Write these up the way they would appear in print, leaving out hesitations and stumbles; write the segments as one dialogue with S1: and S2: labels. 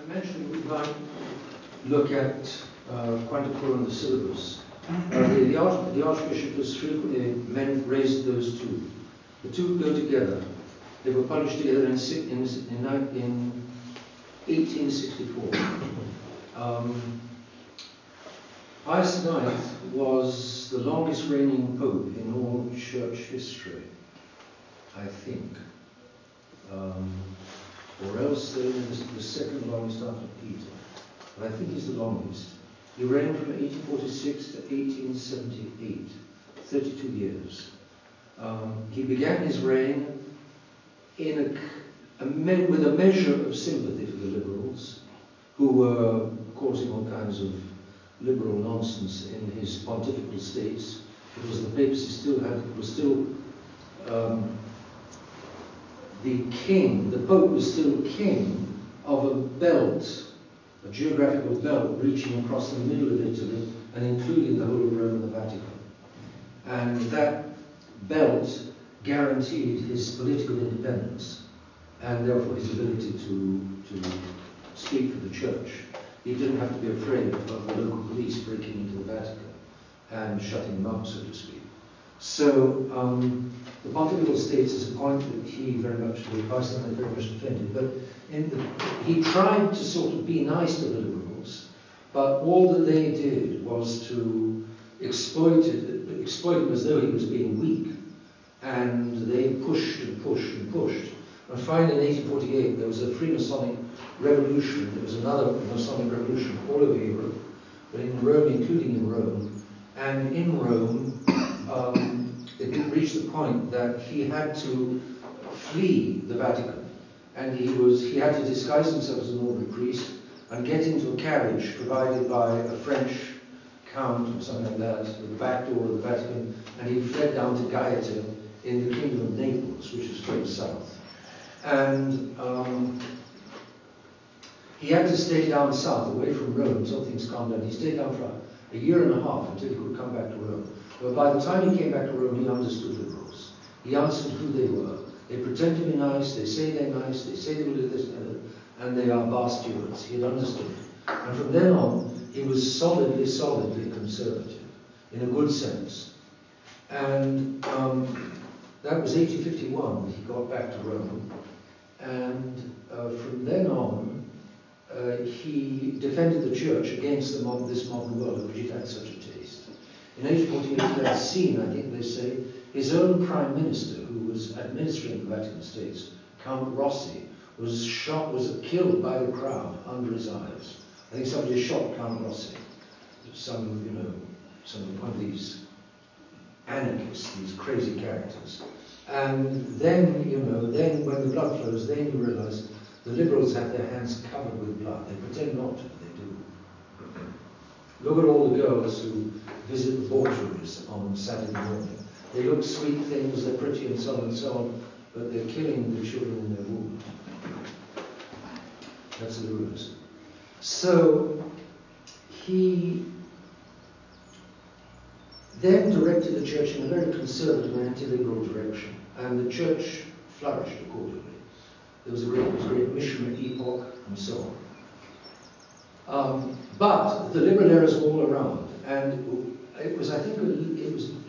S1: mentioned we might look at quite a on the syllabus. The Archbishop has frequently raised those two. The two go together. They were published together in 1864. Pius IX was the longest reigning pope in all church history, I think. Or else the second longest after Peter. But I think he's the longest. He reigned from 1846 to 1878, 32 years. He began his reign in with a measure of sympathy for the liberals, who were causing all kinds of liberal nonsense in his pontifical states, because the papacy was still the king, the Pope was still king of a belt, a geographical belt reaching across the middle of Italy and including the whole of Rome and the Vatican. And that belt guaranteed his political independence and therefore his ability to speak for the church. He didn't have to be afraid of the local police breaking into the Vatican and shutting him up, so to speak. So the pontifical states is a point that he very much defended, but he tried to sort of be nice to the liberals, but all that they did was to exploit him as though he was being weak, and they pushed and pushed and pushed. And finally in 1848 there was a Freemasonic revolution. There was another Masonic revolution all over Europe, but in Rome, including in Rome. And in Rome, it reached the point that he had to flee the Vatican, and he had to disguise himself as an ordinary priest and get into a carriage provided by a French count or something like that, at the back door of the Vatican, and he fled down to Gaeta in the Kingdom of Naples, which is straight south. And he had to stay down south, away from Rome, until things calmed down. He stayed down for a year and a half until he could come back to Rome. But by the time he came back to Rome, he understood liberals. He understood who they were. They pretend to be nice, they say they're nice, they say they will do this and they are bar stewards. He had understood it. And from then on, he was solidly conservative, in a good sense. And that was 1851 when he got back to Rome. And from then on, he defended the church against this modern world, of which he'd had such a taste. In 1848, he had seen, I think they say, his own prime minister, who was administering the Vatican States, Count Rossi, was killed by the crowd under his eyes. I think somebody shot Count Rossi, one of these anarchists, these crazy characters. And then, then when the blood flows, then you realize the liberals have their hands covered with blood. They pretend not to, but they do. Look at all the girls who visit the boardrooms on Saturday morning. They look sweet things, they're pretty and so on, but they're killing the children in their womb. That's the rulers. So he then directed the church in a very conservative and anti-liberal direction, and the church flourished accordingly. There was a great missionary epoch, and so on. But the liberal errors were all around, and it was a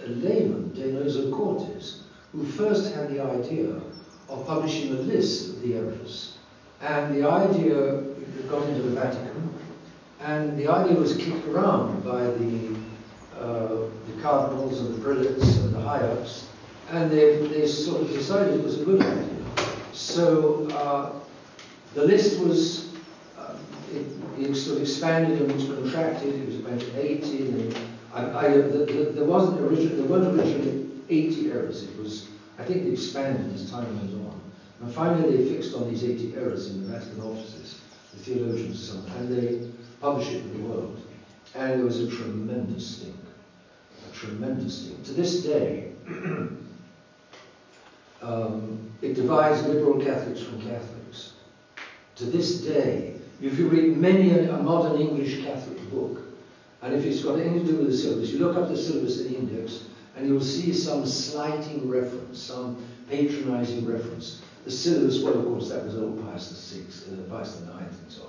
S1: layman, De Nozo Cortes, who first had the idea of publishing a list of the errors. And the idea got into the Vatican, and the idea was kicked around by the cardinals and the prelates and the high-ups, and they sort of decided it was a good idea. So the list was, it sort of expanded and was contracted. It was eventually 80. There weren't originally 80 errors. It was, I think, they expanded as time went on. And finally, they fixed on these 80 errors in the Vatican offices, the theologians and so on, and they published it in the world. And there was a tremendous stink. To this day, it divides liberal Catholics from Catholics. To this day, if you read many a modern English Catholic book, and if it's got anything to do with the syllabus, you look up the syllabus in the index, and you'll see some slighting reference, some patronizing reference. The syllabus, well, of course, that was old Pius VI, Pius IX, and so on.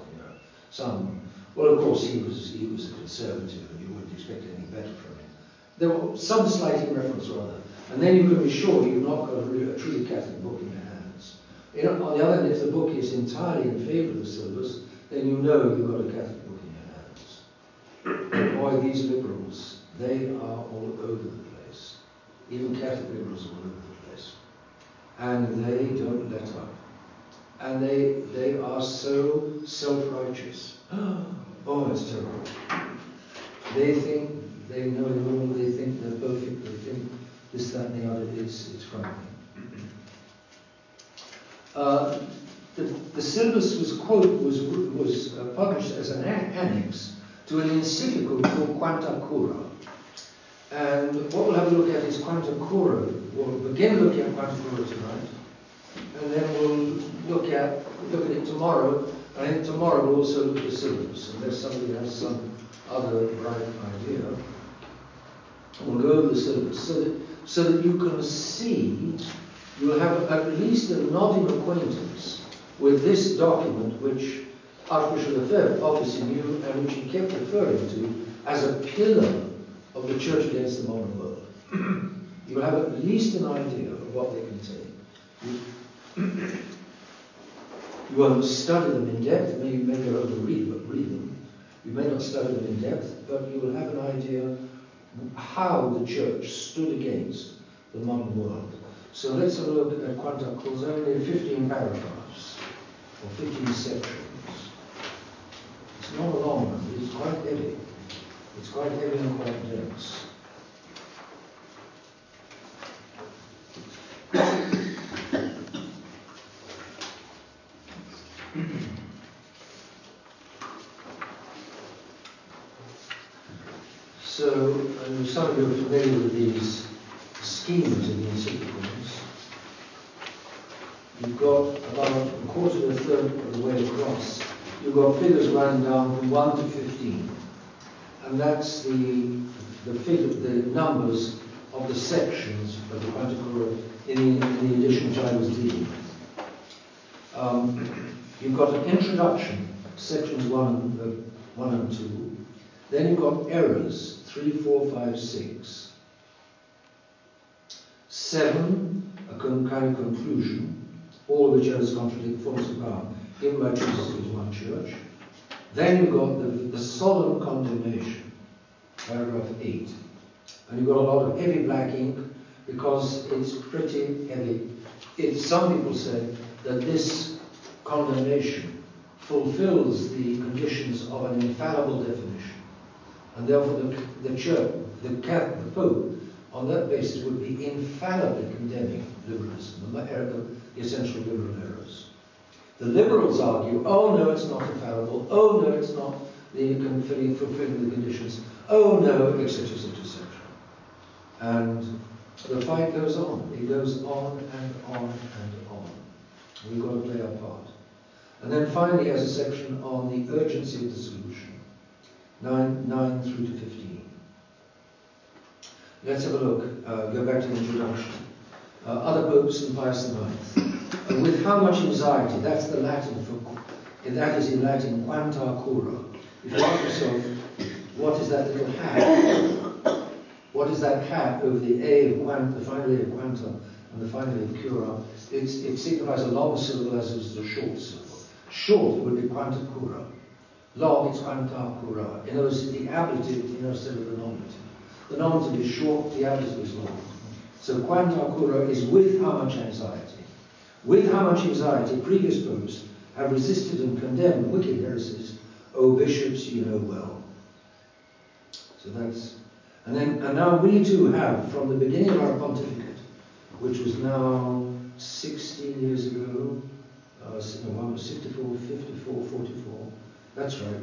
S1: some. Well, of course, he was a conservative, and you wouldn't expect anything better from him. There were some slighting reference or other, and then you can be sure you've not got a truly Catholic book in your hands. On the other hand, if the book is entirely in favour of the syllabus, then you know you've got a Catholic book in your hands. Boy, these liberals, they are all over the place. Even Catholic liberals are all over the place. And they don't let up. And they are so self-righteous. Oh, it's terrible. They think they know it all, they think they're perfect, they think this, that, and the other, it's frightening. The syllabus was published as an annex to an encyclical called Quanta Cura. And what we'll have a look at is Quanta Cura. We'll begin looking at Quanta Cura tonight, and then we'll look at it tomorrow. I think tomorrow we'll also look at the syllabus, unless somebody has some other bright idea. We'll go over the syllabus so that you can see, you'll have at least a nodding acquaintance with this document, which Archbishop Lefebvre obviously knew and which he kept referring to as a pillar of the Church against the modern world. You'll have at least an idea of what they contain. You won't study them in depth. You may go over and read them. You may not study them in depth, but you will have an idea how the Church stood against the modern world. So let's have a look at Quanta Cura. There's only 15 paragraphs, or 15 sections. It's not a long one, but it's quite heavy. It's quite heavy and quite dense. So, some of you are familiar with these schemes in the encyclicals. You've got about a quarter to a third of the way across. You've got figures running down from 1 to 15. And that's the numbers of the sections of the Quanta Cura in the edition which I was dealing with. You've got an introduction, sections 1 and 2. Then you've got errors, 3, 4, 5, 6. 7, a kind of conclusion, all of which errors contradict false power, given by Jesus to one church. Then you've got the solemn condemnation, paragraph 8. And you've got a lot of heavy black ink because it's pretty heavy. Some people say that this condemnation fulfills the conditions of an infallible definition. And therefore the Church, the Pope, on that basis would be infallibly condemning liberalism, the essential liberal errors. The liberals argue, oh no, it's not infallible, oh no, it's not fulfilling the conditions, oh no, etc., etc., etc. And the fight goes on. It goes on and on and on. We've got to play our part. And then finally, as a section on the urgency of the solution, 9 through to 15. Let's have a look. Go back to the introduction. Other popes and Pius IX. With how much anxiety? That's the Latin for. That is in Latin Quanta Cura. If you ask yourself, what is that little hat? What is that hat over the A of Quanta, the final A of Quanta, and the final A of Cura? It signifies a long syllable as it is a short syllable. Short would be Quanta Cura. Long, it's Quanta Cura. In other words, the ablative instead of the nominative. The nominative is short, the ablative is long. So Quanta Cura is with how much anxiety? With how much anxiety previous popes have resisted and condemned wicked heresies, O bishops, you know well. So that's, and now we too have, from the beginning of our pontificate, which was now 16 years ago, 64, 54, 44, that's right,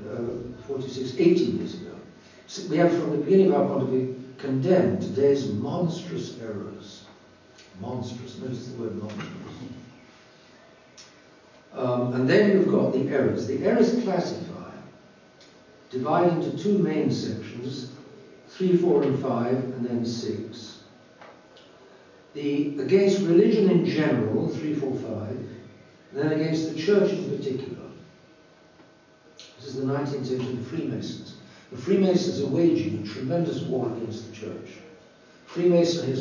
S1: 46, 18 years ago. So we have from the beginning of our pontificate condemned today's monstrous errors. Monstrous, notice the word monstrous. And then you've got the errors. The errors classify, divide into two main sections, 3, 4, and 5, and then 6. Against religion in general, 3, 4, 5, and then against the church in particular. This is the 19th century, the Freemasons. The Freemasons are waging a tremendous war against the church. Freemasonry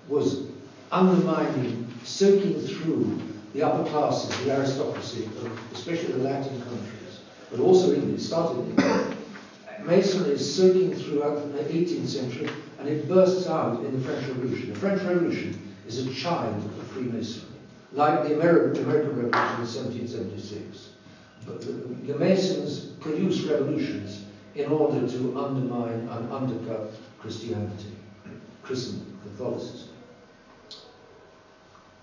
S1: was undermining, soaking through the upper classes, the aristocracy, especially the Latin countries, but also England. It started in England. Masonry is soaking throughout the 18th century, and it bursts out in the French Revolution. The French Revolution is a child of Freemasonry, like the American Revolution in 1776. But the Masons produce revolutions in order to undermine and undercut Christianity, Christendom, Catholicism.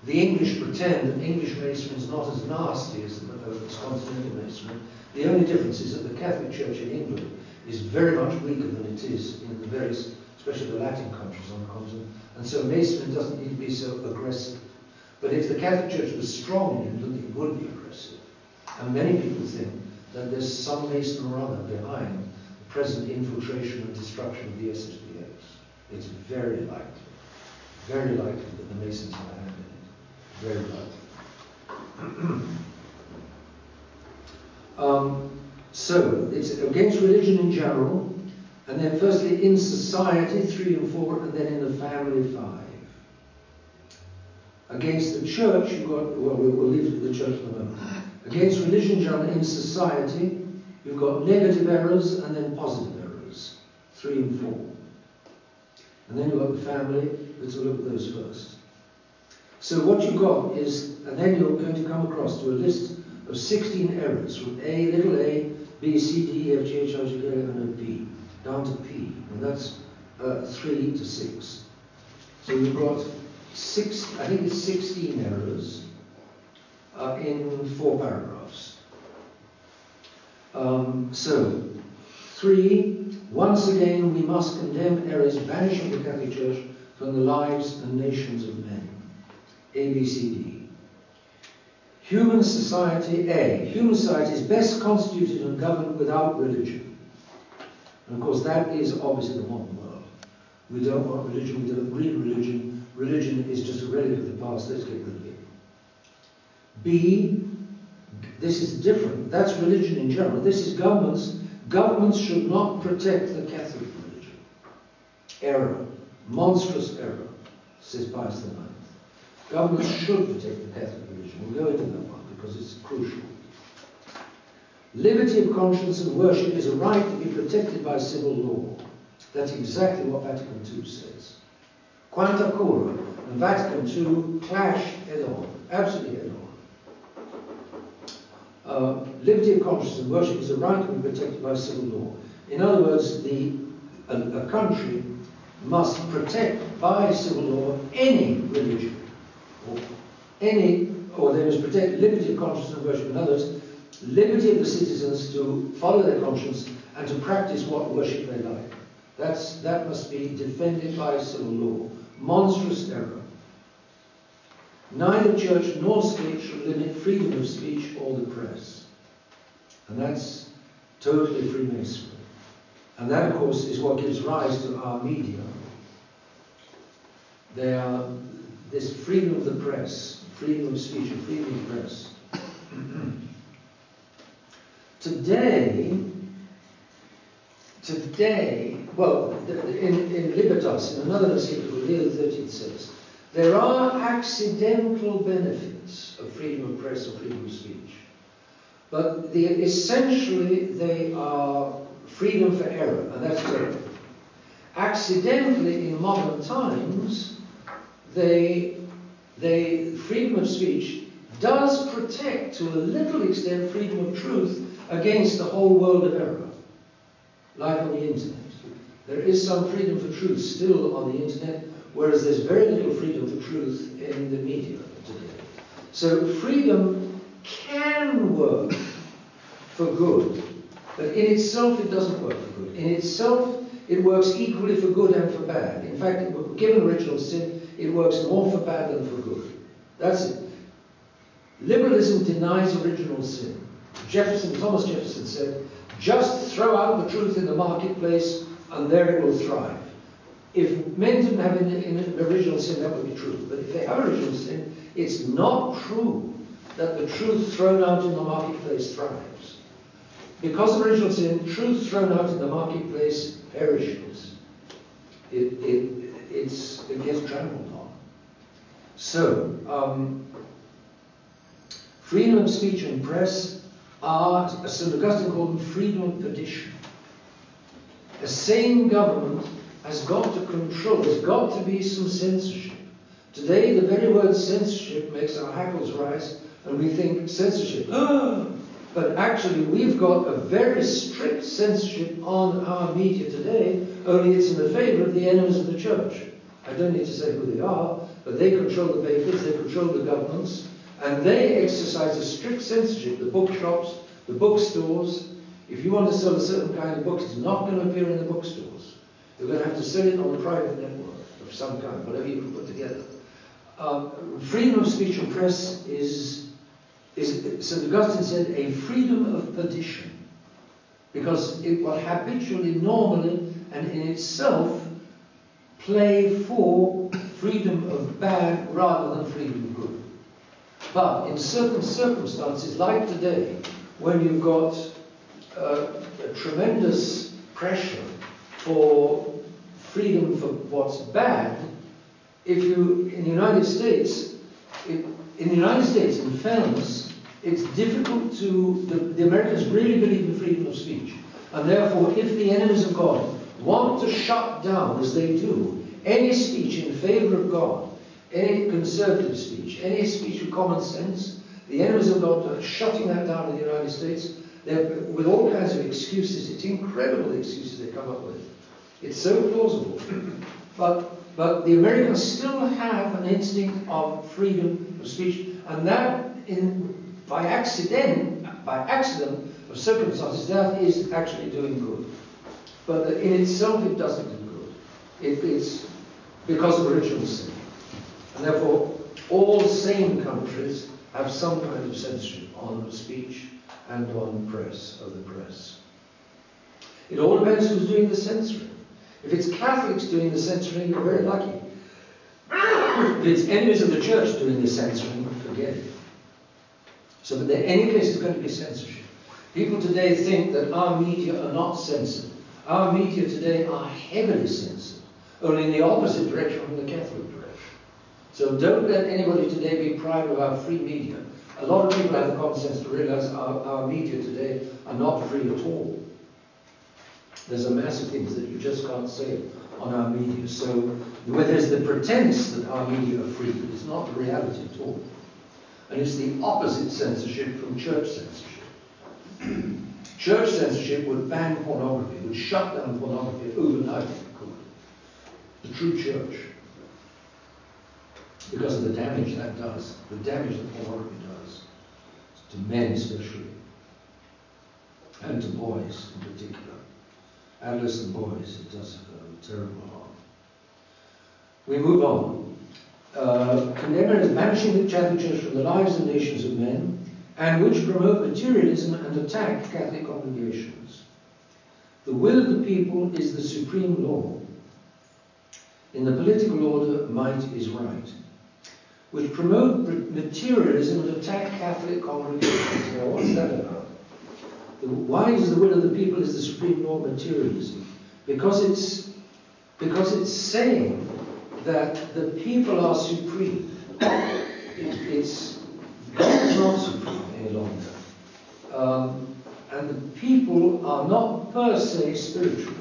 S1: The English pretend that English Masonry is not as nasty as continental Masonry. The only difference is that the Catholic Church in England is very much weaker than it is in the various, especially the Latin countries on the continent, and so Masonry doesn't need to be so aggressive. But if the Catholic Church was strong in England, it would be aggressive. And many people think that there's some Mason or other behind the present infiltration and destruction of the SSPX. It's very likely that the Masons have a hand in it. Very likely. So, it's against religion in general, and then firstly in society, 3 and 4, and then in the family, 5. Against the church, you've got, well, we'll leave the church for the moment. Against religion in general, in society, you've got negative errors and then positive errors, 3 and 4. And then you've got the family. Let's look at those first. So what you've got is, and then you're going to come across to a list of 16 errors from A, little a, B, C, D, E, F, G, H, I, J, K, L, M, N, P, down to P, and that's 3 to 6. So you've got 6, I think it's 16 errors in 4 paragraphs. So, 3, once again we must condemn errors banishing the Catholic Church from the lives and nations of men. A, B, C, D. Human society, A. Human society is best constituted and governed without religion. And of course that is obviously the modern world. We don't want religion, we don't need religion. Religion is just a relic of the past, let's get rid of it. B, this is different. That's religion in general. This is governments. Governments should not protect the Catholic religion. Error. Monstrous error, says Pius IX. Governments should protect the Catholic religion. We'll go into that one because it's crucial. Liberty of conscience and worship is a right to be protected by civil law. That's exactly what Vatican II says. Quanta Cura and Vatican II clash head-on, absolutely head-on. Liberty of conscience and worship is a right to be protected by civil law. In other words, a country must protect by civil law any religion, or they must protect liberty of conscience and worship. In other words, liberty of the citizens to follow their conscience and to practice what worship they like. That must be defended by civil law. Monstrous error. Neither church nor state should limit freedom of speech or the press. And that's totally Freemasonry. And that, of course, is what gives rise to our media. They are this freedom of the press, freedom of speech and freedom of the press. Today, well, in Libertas, in another encyclical, Leo XIII says, there are accidental benefits of freedom of press or freedom of speech, but essentially they are freedom for error, and that's error. Accidentally, in modern times, freedom of speech does protect, to a little extent, freedom of truth against the whole world of error, like on the internet. There is some freedom for truth still on the internet, whereas there's very little freedom for truth in the media today. So freedom can work for good, but in itself it doesn't work for good. In itself, it works equally for good and for bad. In fact, given original sin, it works more for bad than for good. That's it. Liberalism denies original sin. Thomas Jefferson said, just throw out the truth in the marketplace and there it will thrive. If men didn't have an original sin, that would be true. But if they have original sin, it's not true that the truth thrown out in the marketplace thrives. because of original sin, truth thrown out in the marketplace perishes. It gets trampled on. So, freedom of speech and press are, as St. Augustine called them, freedom of perdition. A sane government has got to control, there's got to be some censorship. Today, the very word censorship makes our hackles rise, and we think censorship. But actually, we've got a very strict censorship on our media today, only it's in the favour of the enemies of the church. I don't need to say who they are, but they control the papers, they control the governments, and they exercise a strict censorship. The bookshops, the bookstores. If you want to sell a certain kind of book, it's not going to appear in the bookstores. You're going to have to sell it on a private network of some kind, whatever you can put together. Freedom of speech and press is St. Augustine said, a freedom of perdition, because it will habitually, normally, and in itself play for freedom of bad rather than freedom of good. But in certain circumstances, like today, when you've got a tremendous pressure for freedom for what's bad, if you, in the United States, in fairness, it's difficult to, the Americans really believe in freedom of speech. And therefore, if the enemies of God want to shut down, as they do, any speech in favour of God, any conservative speech, any speech of common sense, the enemies of God are shutting that down in the United States. They're, with all kinds of excuses. It's incredible the excuses they come up with. It's so plausible. But the Americans still have an instinct of freedom of speech, and that, by accident of circumstances, that is actually doing good. But in itself, it doesn't do good. It's because of original sin. And therefore, all sane countries have some kind of censorship on speech and on press, of the press. It all depends who's doing the censoring. If it's Catholics doing the censoring, you're very lucky. If it's enemies of the church doing the censoring, forget it. So, but in any case, it's going to be censorship. People today think that our media are not censored. Our media today are heavily censored, only in the opposite direction from the Catholic direction. So don't let anybody today be proud of our free media. A lot of people have the common sense to realize our media today are not free at all. There's a mass of things that you just can't say on our media. So where there's the pretense that our media are free, but it's not the reality at all. And it's the opposite censorship from church censorship. Church censorship would ban pornography, would shut down pornography overnight, if it could. The true church. Because of the damage that does, the damage that pornography does, to men especially, and to boys in particular. Adolescent boys, it does terrible harm. We move on. Condemn as banishing the Catholic Church from the lives and nations of men, and which promote materialism and attack Catholic congregations. The will of the people is the supreme law. In the political order, might is right. Which promote materialism and attack Catholic congregations. Now, what's that about? Why is the will of the people is the supreme law materialism? Because it's saying that the people are supreme. It's God's not supreme any longer. And the people are not per se spiritual.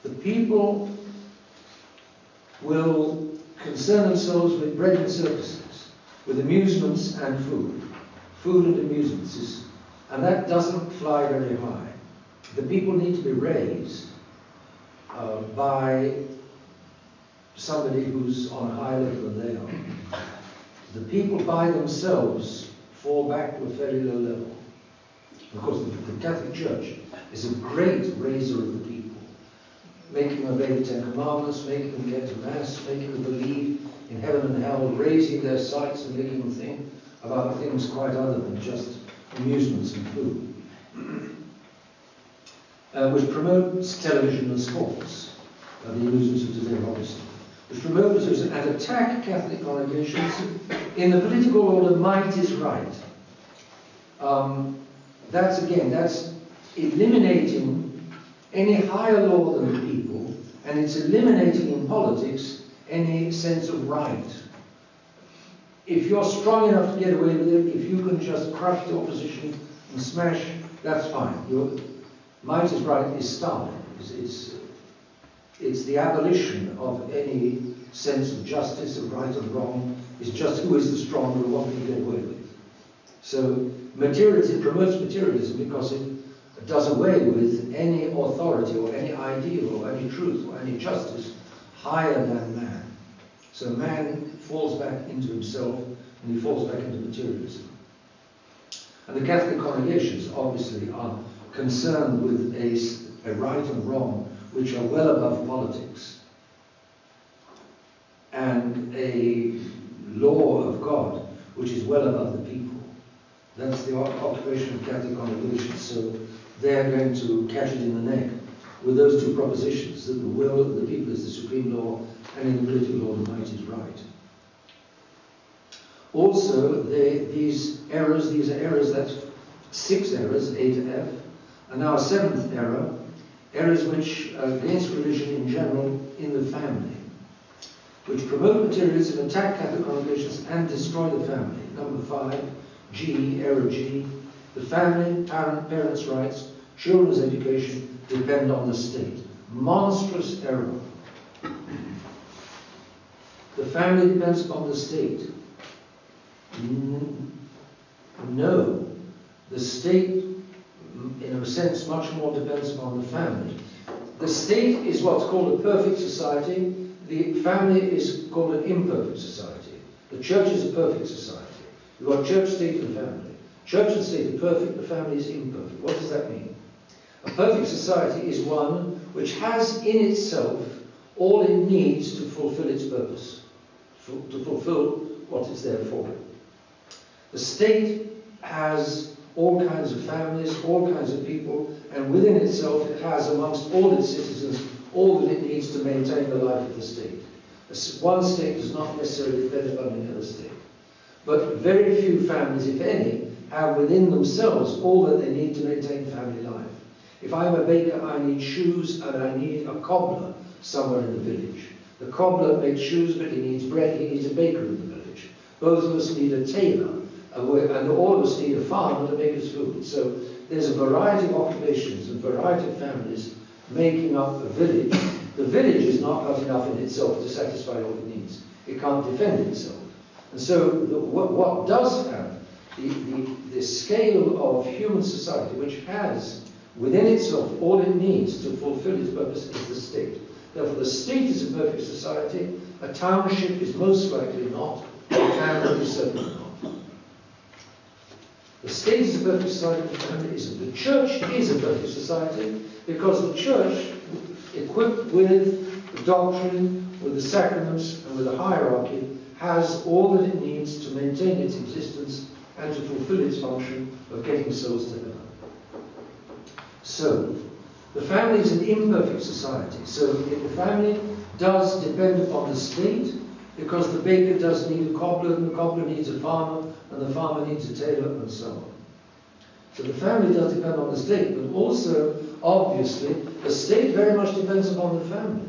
S1: The people will concern themselves with bread and circuses, with amusements and food. Food and amusements and that doesn't fly very high. The people need to be raised by somebody who's on a higher level than they are. The people by themselves fall back to a fairly low level. Of course, the Catholic Church is a great raiser of the people, making them obey the Ten Commandments, making them get to Mass, making them believe in heaven and hell, raising their sights and making them think about things quite other than just amusements and food. Which promotes television and sports, the amusements of today, obviously. Which promotes and attack Catholic congregations. In the political order, might is right. that's eliminating any higher law than the people, and it's eliminating in politics any sense of right. If you're strong enough to get away with it, if you can just crush the opposition and smash, that's fine. Your might is right is Stalin. It's the abolition of any sense of justice, of right and wrong. It's just who is the stronger and what can you get away with. So materialism promotes materialism because it does away with any authority or any ideal or any truth or any justice higher than man. So man falls back into himself and he falls back into materialism. And the Catholic congregations obviously are concerned with a right and wrong which are well above politics, and a law of God which is well above the people. That's the occupation of Catholic congregations. So they're going to catch it in the neck with those two propositions, that the will of the people is the supreme law, and in the political law the might is right. Also, these are errors, that's 6 errors, A to F, and now a 7th error, errors which are against religion in general in the family, which promote materialism, attack Catholic congregations, and destroy the family. Number 5, G, error G, the family, parents' rights, children's education depend on the state. Monstrous error. The family depends upon the state. No. The state, in a sense, much more depends upon the family. The state is what's called a perfect society. The family is called an imperfect society. The church is a perfect society. You've got church, state, and family. Church and state are perfect, the family is imperfect. What does that mean? A perfect society is one which has in itself all it needs to fulfill its purpose, to fulfill what it's there for. The state has all kinds of families, all kinds of people, and within itself it has amongst all its citizens all that it needs to maintain the life of the state. One state does not necessarily feather above another state. But very few families, if any, have within themselves all that they need to maintain family life. If I'm a baker, I need shoes and I need a cobbler somewhere in the village. The cobbler makes shoes, but he needs bread, he needs a baker in the village. Both of us need a tailor, and all of us need a farmer to make us food. So there's a variety of occupations and variety of families making up a village. The village is not got enough in itself to satisfy all it needs. It can't defend itself. And so what does have the scale of human society, which has within itself all it needs to fulfill its purpose, is the state. Therefore, the state is a perfect society. A township is most likely not. A town is certainly not. The state is a perfect society, the family isn't. The church is a perfect society because the church, equipped with the doctrine, with the sacraments, and with the hierarchy, has all that it needs to maintain its existence and to fulfill its function of getting souls to heaven. So, the family is an imperfect society. So, the family does depend upon the state, because the baker does need a cobbler, and the cobbler needs a farmer, and the farmer needs a tailor, and so on. So the family does depend on the state, but also, obviously, the state very much depends upon the family.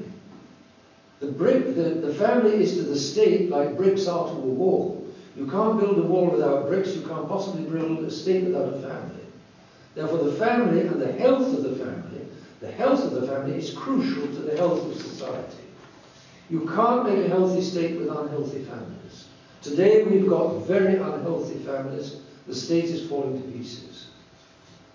S1: The family is to the state like bricks are to a wall. You can't build a wall without bricks, you can't possibly build a state without a family. Therefore, the family and the health of the family is crucial to the health of society. You can't make a healthy state with unhealthy families. Today we've got very unhealthy families. The state is falling to pieces.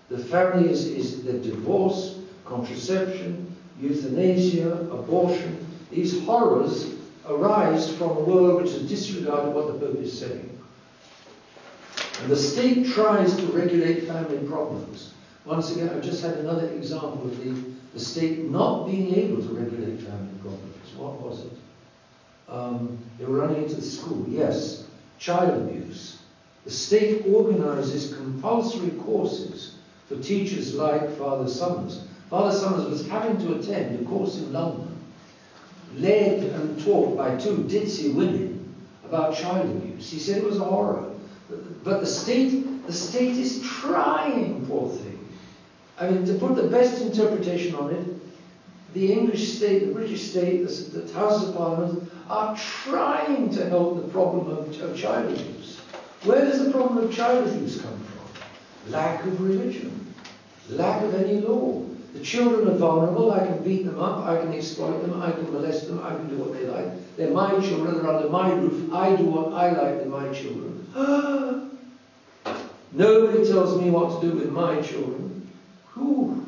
S1: The family is the divorce, contraception, euthanasia, abortion. These horrors arise from a world which has disregarded what the Pope is saying. And the state tries to regulate family problems. Once again, I've just had another example of the state not being able to regulate family problems. What was it? They were running into the school. Yes, child abuse. The state organizes compulsory courses for teachers like Father Summers. Father Summers was having to attend a course in London, led and taught by 2 ditzy women about child abuse. He said it was a horror. But the state is trying, poor thing. I mean, to put the best interpretation on it, the English state, the British state, the Houses of Parliament are trying to help the problem of child abuse. Where does the problem of child abuse come from? Lack of religion, lack of any law. The children are vulnerable. I can beat them up, I can exploit them, I can molest them, I can do what they like. They're my children, they're under my roof, I do what I like with my children. Nobody tells me what to do with my children. Whew.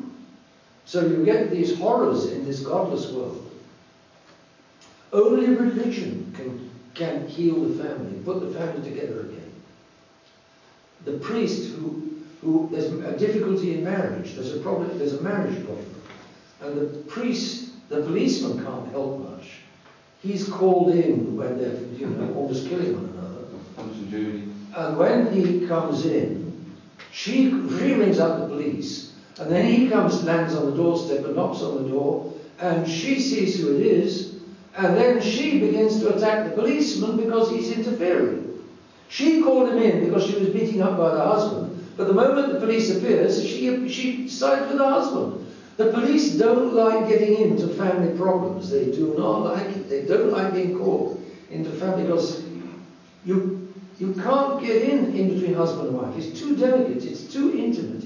S1: So you get these horrors in this godless world. Only religion can heal the family, put the family together again. The priest who there's a difficulty in marriage, there's a problem, there's a marriage problem, and the policeman can't help much. He's called in when they're, almost killing one another. And when he comes in, she rings up the police, and then he lands on the doorstep and knocks on the door, and she sees who it is, and then she begins to attack the policeman because he's interfering. She called him in because she was beaten up by the husband. But the moment the police appears, she sides with the husband. The police don't like getting into family problems. They do not like it. They don't like being called into family because you can't get in between husband and wife. It's too delicate. It's too intimate.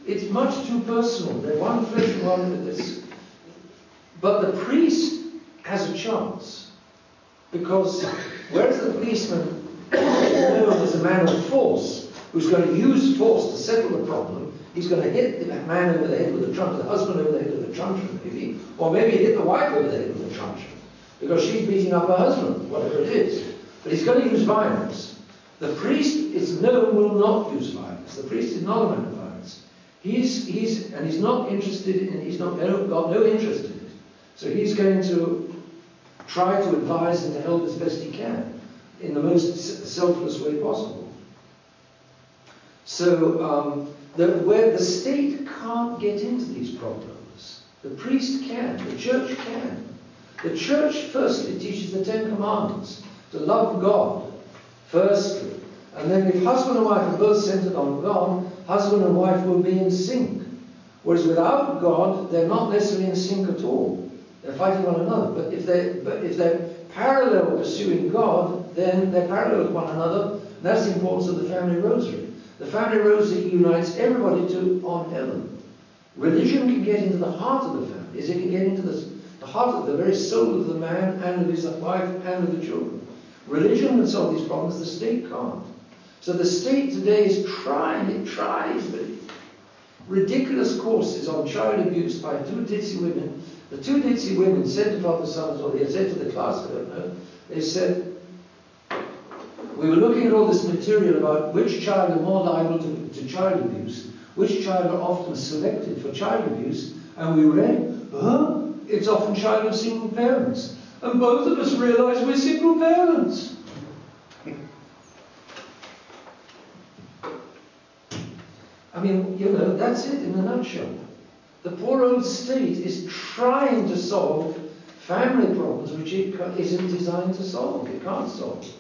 S1: It's much too personal. They're one flesh and one with this. But the priest has a chance because whereas the policeman is known as a man of force, who's going to use force to settle the problem, he's going to hit the man over the head with a truncheon, the husband over the head with a truncheon maybe, or maybe hit the wife over the head with a truncheon, because she's beating up her husband, whatever it is. But he's going to use violence. The priest is known will not use violence. The priest is not a man of violence. He's not interested in, he's got no interest in it. So he's going to try to advise and to help as best he can in the most selfless way possible. So, where the state can't get into these problems, the priest can, the church can. The church, firstly, teaches the 10 Commandments, to love God, firstly. And then if husband and wife are both centered on God, husband and wife will be in sync. Whereas without God, they're not necessarily in sync at all. They're fighting one another. But if they're parallel pursuing God, then they're parallel to one another. And that's the importance of the family rosary. The family rosary unites everybody on heaven. Religion can get into the heart of the family. It can get into the heart of the very soul of the man and of his wife and of the children. Religion can solve these problems, the state can't. So the state today is trying, it tries, but ridiculous courses on child abuse by two ditzy women. The two ditzy women said to Father Summers, or they said to the class, I don't know, they said, we were looking at all this material about which child are more liable to child abuse, which child are often selected for child abuse, and we read, it's often child of single parents. And both of us realised we're single parents. I mean, that's it in a nutshell. The poor old state is trying to solve family problems which it isn't designed to solve. It can't solve.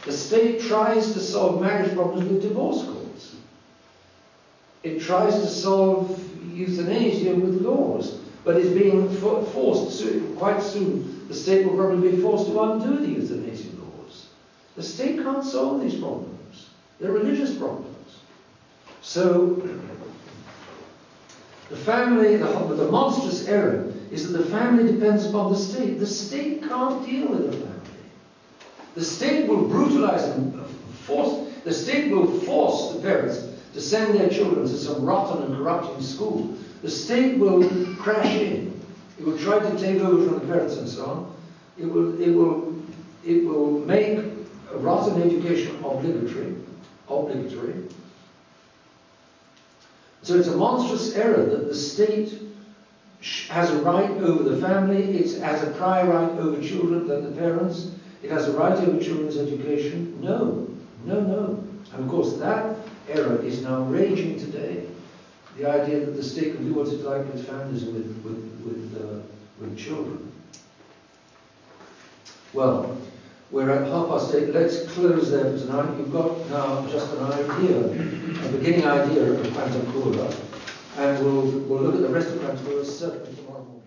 S1: The state tries to solve marriage problems with divorce courts. It tries to solve euthanasia with laws, but it's being forced quite soon. The state will probably be forced to undo the euthanasia laws. The state can't solve these problems. They're religious problems. So the family, the monstrous error is that the family depends upon the state. The state can't deal with the family. The state will brutalize and the state will force the parents to send their children to some rotten and corrupting school. The state will crash in. It will try to take over from the parents and so on. It will make a rotten education obligatory. So it's a monstrous error that the state has a right over the family. It has a prior right over children than the parents. It has a right over children's education. No. And of course that error is now raging today. The idea that the state can do what it like with families and with children. Well, We're at 8:30. Let's close there for tonight. You've got now just an idea, a beginning idea of the Quanta Cura, and we'll look at the rest of Quanta Cura certainly tomorrow morning.